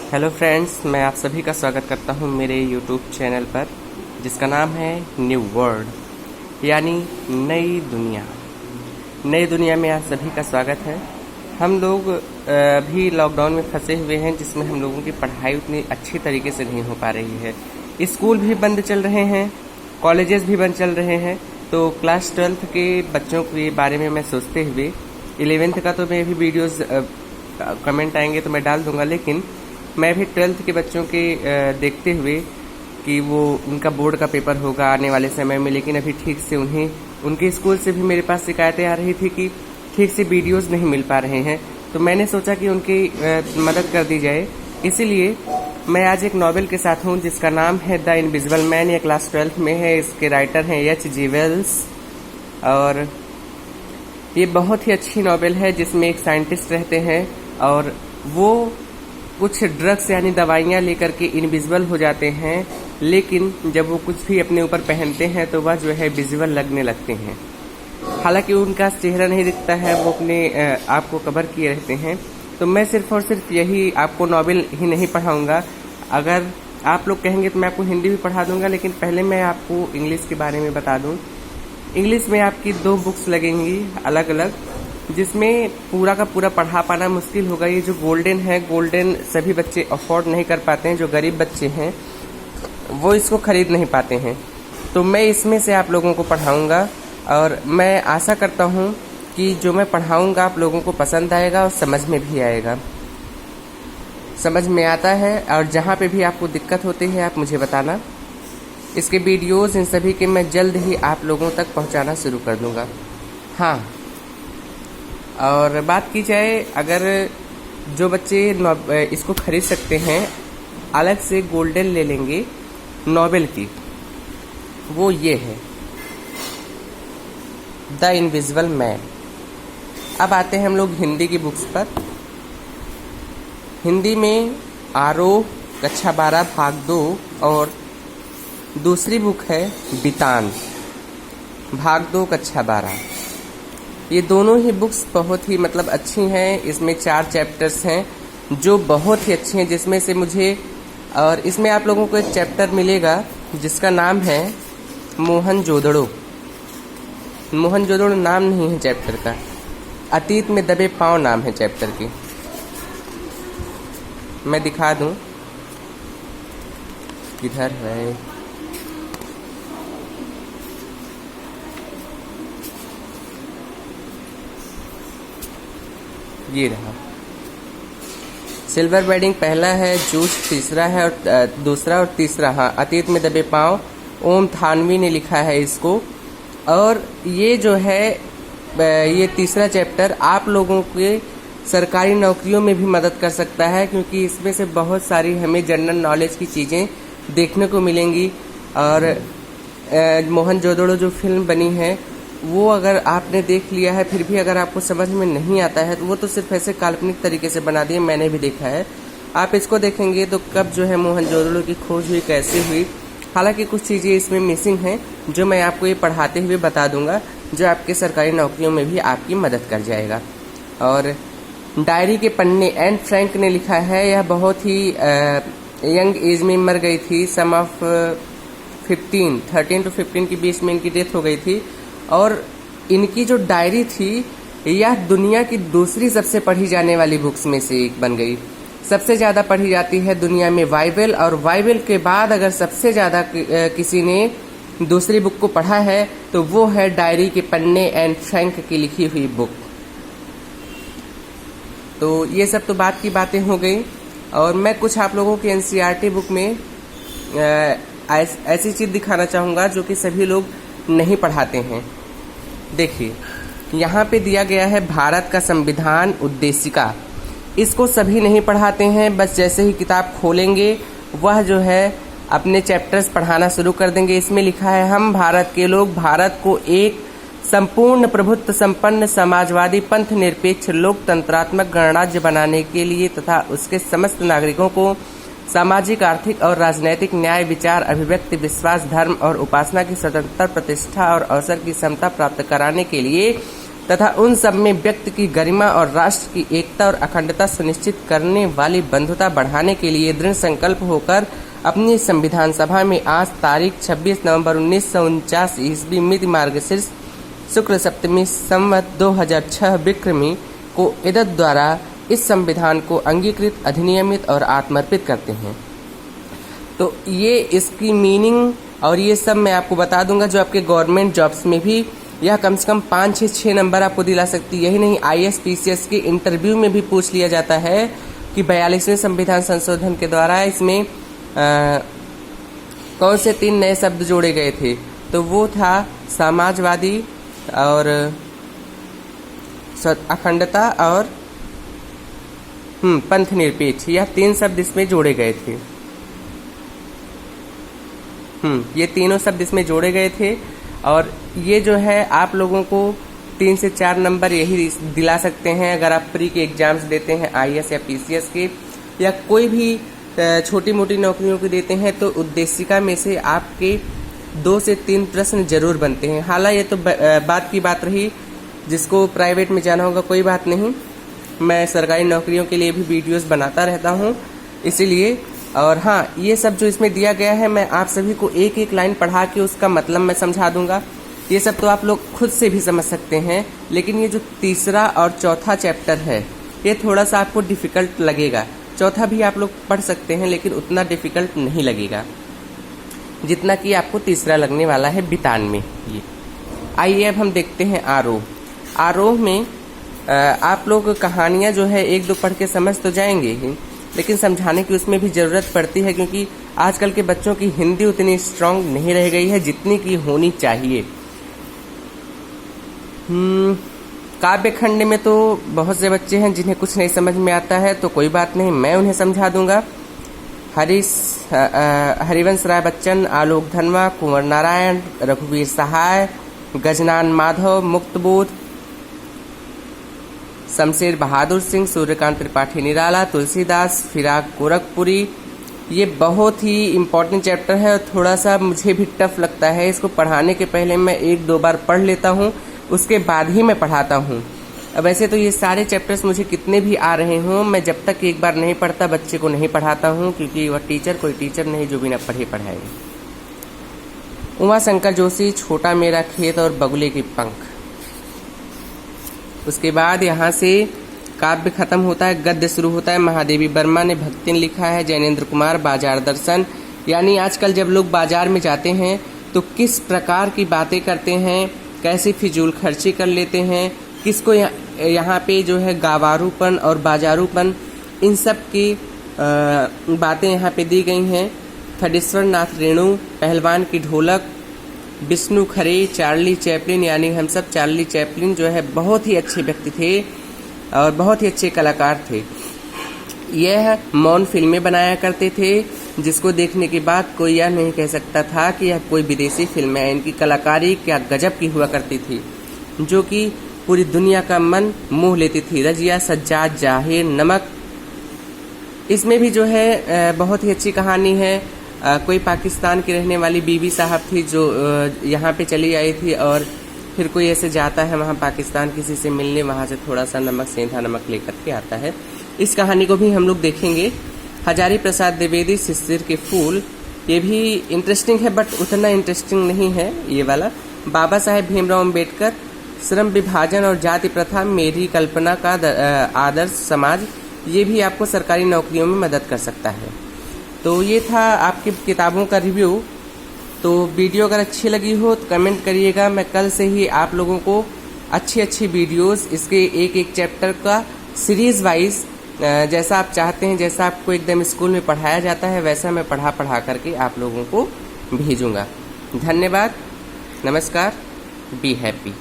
Hello friends, मैं आप सभी का स्वागत करता हूं मेरे यूट्यूब चैनल पर, जिसका नाम है न्यू वर्ल्ड, यानी नई दुनिया। नई दुनिया में आप सभी का स्वागत है। हम लोग अभी लॉकडाउन में फंसे हुए हैं, जिसमें हम लोगों की पढ़ाई उतनी अच्छी तरीके से नहीं हो पा रही है। स्कूल भी बंद चल रहे हैं, कॉलेजेस भी बंद चल रहे हैं। तो क्लास 12th के बच्चों के बारे में मैं सोचते हुए 11th का तो मैं भी वीडियोज़ कमेंट आएंगे तो मैं डाल दूंगा, लेकिन मैं भी 12th के बच्चों के देखते हुए कि वो उनका बोर्ड का पेपर होगा आने वाले समय में, लेकिन अभी ठीक से उनके स्कूल से भी मेरे पास शिकायतें आ रही थी कि ठीक से वीडियोस नहीं मिल पा रहे हैं। तो मैंने सोचा कि उनकी मदद कर दी जाए। इसीलिए मैं आज एक नॉवेल के साथ हूँ जिसका नाम है द इनविजिबल मैन। ये क्लास 12th में है। इसके राइटर हैं H.G. वेल्स, और ये बहुत ही अच्छी नॉवेल है जिसमें एक साइंटिस्ट रहते हैं और वो कुछ ड्रग्स यानी दवाइयाँ लेकर के इनविजिबल हो जाते हैं, लेकिन जब वो कुछ भी अपने ऊपर पहनते हैं तो वह जो है विजिबल लगने लगते हैं। हालांकि उनका चेहरा नहीं दिखता है, वो अपने आप को कवर किए रहते हैं। तो मैं सिर्फ और सिर्फ यही आपको नॉवेल ही नहीं पढ़ाऊंगा। अगर आप लोग कहेंगे तो मैं आपको हिंदी भी पढ़ा दूंगा, लेकिन पहले मैं आपको इंग्लिश के बारे में बता दूं। इंग्लिश में आपकी 2 बुक्स लगेंगी अलग अलग, जिसमें पूरा का पूरा पढ़ा पाना मुश्किल होगा। ये जो गोल्डन है, गोल्डन सभी बच्चे अफोर्ड नहीं कर पाते हैं। जो गरीब बच्चे हैं वो इसको खरीद नहीं पाते हैं। तो मैं इसमें से आप लोगों को पढ़ाऊंगा, और मैं आशा करता हूं कि जो मैं पढ़ाऊंगा आप लोगों को पसंद आएगा और समझ में भी आएगा। समझ में आता है, और जहाँ पे भी आपको दिक्कत होती है आप मुझे बताना। इसके वीडियोस इन सभी के मैं जल्द ही आप लोगों तक पहुँचाना शुरू कर दूँगा। हाँ, और बात की जाए, अगर जो बच्चे इसको खरीद सकते हैं, अलग से गोल्डन ले लेंगे नॉवेल की, वो ये है द इनविजिबल मैन। अब आते हैं हम लोग हिंदी की बुक्स पर। हिंदी में आरोह कक्षा 12 भाग 2 और दूसरी बुक है बितान भाग 2 कक्षा 12। ये दोनों ही बुक्स बहुत ही अच्छी हैं। इसमें 4 चैप्टर्स हैं जो बहुत ही अच्छे हैं, जिसमें से मुझे, और इसमें आप लोगों को एक चैप्टर मिलेगा जिसका नाम है मोहनजोदड़ो। मोहनजोदड़ो नाम नहीं है चैप्टर का, अतीत में दबे पांव नाम है चैप्टर की। मैं दिखा दूं, किधर है, ये रहा। सिल्वर वेडिंग पहला है, जूस तीसरा है, और दूसरा और तीसरा, हाँ, अतीत में दबे पांव, ओम थानवी ने लिखा है इसको। और ये जो है ये तीसरा चैप्टर आप लोगों के सरकारी नौकरियों में भी मदद कर सकता है, क्योंकि इसमें से बहुत सारी हमें जनरल नॉलेज की चीज़ें देखने को मिलेंगी। और मोहनजोदड़ो जो फिल्म बनी है वो अगर आपने देख लिया है, फिर भी अगर आपको समझ में नहीं आता है, तो वो तो सिर्फ ऐसे काल्पनिक तरीके से बना दिए, मैंने भी देखा है। आप इसको देखेंगे तो कब जो है मोहनजोदड़ो की खोज हुई, कैसे हुई। हालांकि कुछ चीज़ें इसमें मिसिंग हैं जो मैं आपको ये पढ़ाते हुए बता दूंगा, जो आपके सरकारी नौकरियों में भी आपकी मदद कर जाएगा। और डायरी के पन्ने, एन फ्रैंक ने लिखा है। यह बहुत ही यंग एज में मर गई थी। सम ऑफ 13 to 15 के बीच में इनकी डेथ हो गई थी। और इनकी जो डायरी थी यह दुनिया की दूसरी सबसे पढ़ी जाने वाली बुक्स में से एक बन गई। सबसे ज़्यादा पढ़ी जाती है दुनिया में बाइबल, और बाइबल के बाद अगर सबसे ज़्यादा किसी ने दूसरी बुक को पढ़ा है तो वो है डायरी के पन्ने, एन फ्रैंक की लिखी हुई बुक। तो ये सब तो बात की बातें हो गई, और मैं कुछ आप लोगों की NCERT बुक में ऐसी चीज़ दिखाना चाहूँगा जो कि सभी लोग नहीं पढ़ाते हैं। देखिए, यहाँ पे दिया गया है भारत का संविधान उद्देशिका। इसको सभी नहीं पढ़ाते हैं, बस जैसे ही किताब खोलेंगे वह जो है अपने चैप्टर्स पढ़ाना शुरू कर देंगे। इसमें लिखा है, हम भारत के लोग भारत को एक संपूर्ण प्रभुत्व संपन्न समाजवादी पंथ निरपेक्ष लोकतंत्रात्मक गणराज्य बनाने के लिए तथा उसके समस्त नागरिकों को सामाजिक, आर्थिक और राजनैतिक न्याय, विचार, अभिव्यक्ति, विश्वास, धर्म और उपासना की स्वतंत्रता, प्रतिष्ठा और अवसर की समता प्राप्त कराने के लिए तथा उन सब में व्यक्ति की गरिमा और राष्ट्र की एकता और अखंडता सुनिश्चित करने वाली बंधुता बढ़ाने के लिए दृढ़ संकल्प होकर अपनी संविधान सभा में आज तारीख 26 नवंबर 1949 ईस्वी मिति मार्गशीर्ष शुक्ल सप्तमी संवत 2006 विक्रमी को इदत द्वारा इस संविधान को अंगीकृत, अधिनियमित और आत्मर्पित करते हैं। तो ये इसकी मीनिंग और ये सब मैं आपको बता दूंगा, जो आपके गवर्नमेंट जॉब्स में भी यह कम से कम 5 से 6 नंबर आपको दिला सकती है। यही नहीं, IAS PCS के इंटरव्यू में भी पूछ लिया जाता है कि 42वें संविधान संशोधन के द्वारा इसमें कौन से 3 नए शब्द जोड़े गए थे। तो वो था समाजवादी और अखंडता और पंथ निरपेक्ष, यह 3 शब्द इसमें जोड़े गए थे। ये तीनों शब्द इसमें जोड़े गए थे और ये जो है आप लोगों को 3 से 4 नंबर यही दिला सकते हैं अगर आप प्री के एग्जाम्स देते हैं IAS या PCS के, या कोई भी छोटी मोटी नौकरियों की देते हैं तो उद्देशिका में से आपके 2 से 3 प्रश्न जरूर बनते हैं। हालांकि ये तो बात की बात रही, जिसको प्राइवेट में जाना होगा कोई बात नहीं, मैं सरकारी नौकरियों के लिए भी वीडियोस बनाता रहता हूँ इसीलिए। और हाँ, ये सब जो इसमें दिया गया है मैं आप सभी को एक एक लाइन पढ़ा के उसका मतलब मैं समझा दूंगा। ये सब तो आप लोग खुद से भी समझ सकते हैं, लेकिन ये जो तीसरा और चौथा चैप्टर है ये थोड़ा सा आपको डिफिकल्ट लगेगा। चौथा भी आप लोग पढ़ सकते हैं लेकिन उतना डिफिकल्ट नहीं लगेगा जितना कि आपको तीसरा लगने वाला है बितान में। ये आइए अब हम देखते हैं आरोह। आरोह में आप लोग कहानियाँ जो है 1-2 पढ़ के समझ तो जाएंगे ही, लेकिन समझाने की उसमें भी ज़रूरत पड़ती है क्योंकि आजकल के बच्चों की हिंदी उतनी स्ट्रांग नहीं रह गई है जितनी की होनी चाहिए। काव्य खंड में तो बहुत से बच्चे हैं जिन्हें कुछ नहीं समझ में आता है, तो कोई बात नहीं, मैं उन्हें समझा दूंगा। हरिवंश राय बच्चन, आलोक धनवा, कुंवर नारायण, रघुवीर सहाय, गजनान माधव, मुक्तबोध, शमशेर बहादुर सिंह, सूर्यकांत त्रिपाठी निराला, तुलसीदास, फिराक गोरखपुरी, ये बहुत ही इम्पोर्टेंट चैप्टर है और थोड़ा सा मुझे भी टफ लगता है। इसको पढ़ाने के पहले मैं 1-2 बार पढ़ लेता हूँ, उसके बाद ही मैं पढ़ाता हूँ। अब वैसे तो ये सारे चैप्टर्स मुझे कितने भी आ रहे हों, मैं जब तक एक बार नहीं पढ़ता बच्चे को नहीं पढ़ाता हूँ, क्योंकि वह टीचर कोई टीचर नहीं जो बिना पढ़े पढ़ाए। उमा शंकर जोशी, छोटा मेरा खेत और बगुले के पंख। उसके बाद यहाँ से काव्य खत्म होता है, गद्य शुरू होता है। महादेवी वर्मा ने भक्तिन लिखा है, जैनेन्द्र कुमार, बाजार दर्शन। यानी आजकल जब लोग बाजार में जाते हैं तो किस प्रकार की बातें करते हैं, कैसे फिजूल खर्ची कर लेते हैं, किसको यहाँ पे जो है गावारूपन और बाजारूपन, इन सब की बातें यहाँ पे दी गई हैं। थडेश्वर नाथ रेणु, पहलवान की ढोलक, विष्णु खरे, चार्ली चैपलिन, यानी हम सब चार्ली चैपलिन जो है बहुत ही अच्छे व्यक्ति थे और बहुत ही अच्छे कलाकार थे। यह मौन फिल्में बनाया करते थे जिसको देखने के बाद कोई यह नहीं कह सकता था कि यह कोई विदेशी फिल्म है। इनकी कलाकारी क्या गजब की हुआ करती थी, जो कि पूरी दुनिया का मन मोह लेती थी। रजिया, सज्जाद, जाहिर, नमक, इसमें भी जो है बहुत ही अच्छी कहानी है। कोई पाकिस्तान की रहने वाली बीबी साहब थी जो यहाँ पे चली आई थी और फिर कोई ऐसे जाता है वहाँ पाकिस्तान किसी से मिलने, वहाँ से थोड़ा सा नमक, सेंधा नमक लेकर के आता है। इस कहानी को भी हम लोग देखेंगे। हजारी प्रसाद द्विवेदी, शिशिर के फूल, ये भी इंटरेस्टिंग है बट उतना इंटरेस्टिंग नहीं है ये वाला। बाबा साहेब भीमराव अम्बेडकर, श्रम विभाजन और जाति प्रथा, मेरी कल्पना का आदर्श समाज, ये भी आपको सरकारी नौकरियों में मदद कर सकता है। तो ये था आपकी किताबों का रिव्यू। तो वीडियो अगर अच्छी लगी हो तो कमेंट करिएगा। मैं कल से ही आप लोगों को अच्छी वीडियोस इसके एक चैप्टर का सीरीज वाइज जैसा आप चाहते हैं, जैसा आपको एकदम स्कूल में पढ़ाया जाता है वैसा मैं पढ़ा करके आप लोगों को भेजूंगा। धन्यवाद, नमस्कार, बी हैप्पी।